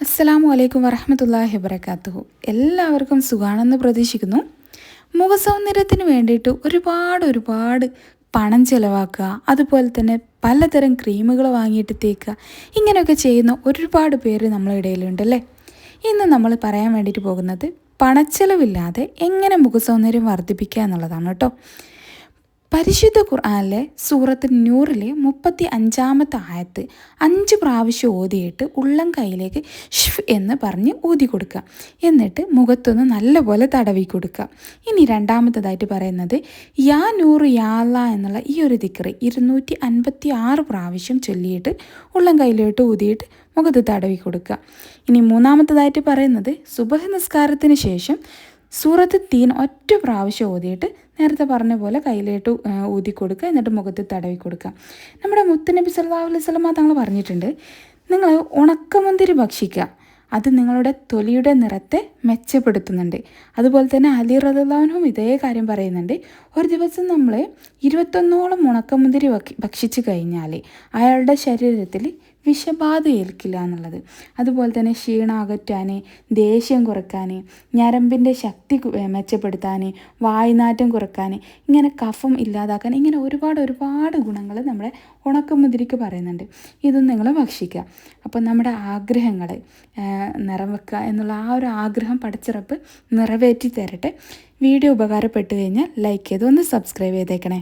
അസ്സലാമു അലൈക്കും വറഹ്മത്തുള്ളാഹി വബറകാതുഹു. എല്ലാവർക്കും സുഖാണെന്ന് പ്രതീക്ഷിക്കുന്നു. മുഖസൗന്ദര്യത്തിന് വേണ്ടിയിട്ട് ഒരുപാട് പണം ചിലവാക്കുക, അതുപോലെ തന്നെ പലതരം ക്രീമുകൾ വാങ്ങിയിട്ട് തേക്കുക, ഇങ്ങനെയൊക്കെ ചെയ്യുന്ന ഒരുപാട് പേര് നമ്മുടെ ഇടയിലുണ്ടല്ലേ. ഇന്ന് നമ്മൾ പറയാൻ വേണ്ടിയിട്ട് പോകുന്നത് പണച്ചെലവില്ലാതെ എങ്ങനെ മുഖസൗന്ദര്യം വർദ്ധിപ്പിക്കുക എന്നുള്ളതാണ് കേട്ടോ. പരിശുദ്ധ ഖുർആനിലെ സൂറത്ത് നൂറിലെ 35-ാമത്തെ ആയത്ത് 5 പ്രാവശ്യം ഓതിയിട്ട് ഉള്ളം കൈയിലേക്ക് ഷ്ഫ് എന്ന് പറഞ്ഞ് ഊതി കൊടുക്കുക. എന്നിട്ട് മുഖത്തൊന്ന് നല്ലപോലെ തടവി കൊടുക്കുക. ഇനി രണ്ടാമത്തേതായിട്ട് പറയുന്നത് യാ നൂറ് യാ അല്ലാ എന്നുള്ള ഈ ഒരു ദിക്റ് 256 പ്രാവശ്യം ചൊല്ലിയിട്ട് ഉള്ളം കൈയിലോട്ട് ഊതിയിട്ട് മുഖത്ത് തടവി കൊടുക്കുക. ഇനി മൂന്നാമത്തേതായിട്ട് പറയുന്നത് സുബഹ് നിസ്കാരത്തിന് ശേഷം സൂറത്ത് തീൻ ഒറ്റ പ്രാവശ്യം ഓതിയിട്ട് നേരത്തെ പറഞ്ഞ പോലെ കയ്യിലേട്ട് ഊതി കൊടുക്കുക, എന്നിട്ട് മുഖത്ത് തടവി കൊടുക്കുക. നമ്മുടെ മുത്തുനബി സല്ലല്ലാഹു അലൈഹി വസല്ലമ തങ്ങൾ പറഞ്ഞിട്ടുണ്ട്, നിങ്ങൾ ഉണക്കമുന്തിരി ഭക്ഷിക്കുക, അത് നിങ്ങളുടെ തൊലിയുടെ നിറത്തെ മെച്ചപ്പെടുത്തുന്നുണ്ട്. അതുപോലെ തന്നെ അലി റളിയല്ലാഹു അൻഹു ഇതേ കാര്യം പറയുന്നുണ്ട്. ഒരു ദിവസം നമ്മൾ 21ഓളം ഉണക്കമുന്തിരി ഭക്ഷിച്ചു കഴിഞ്ഞാൽ അയാളുടെ ശരീരത്തിൽ വിഷബാധ ഏൽക്കില്ല എന്നുള്ളത്. അതുപോലെ തന്നെ ക്ഷീണം അകറ്റാൻ, ദേഷ്യം കുറയ്ക്കാൻ, ഞരമ്പിൻ്റെ ശക്തി മെച്ചപ്പെടുത്താൻ, വായുനാറ്റം കുറയ്ക്കാൻ, ഇങ്ങനെ കഫം ഇല്ലാതാക്കാൻ, ഇങ്ങനെ ഒരുപാട് ഗുണങ്ങൾ നമ്മുടെ ഉണക്കമുന്തിരിക്ക് പറയുന്നുണ്ട്. ഇതും നിങ്ങൾ ഭക്ഷിക്കുക. അപ്പോൾ നമ്മുടെ ആഗ്രഹങ്ങൾ നിറം വെക്കുക എന്നുള്ള ആ ഒരു ആഗ്രഹം പടച്ചിറപ്പ് നിറവേറ്റി തരട്ടെ. വീഡിയോ ഉപകാരപ്പെട്ടു കഴിഞ്ഞാൽ ലൈക്ക് ചെയ്ത് ഒന്ന് സബ്സ്ക്രൈബ് ചെയ്തേക്കണേ.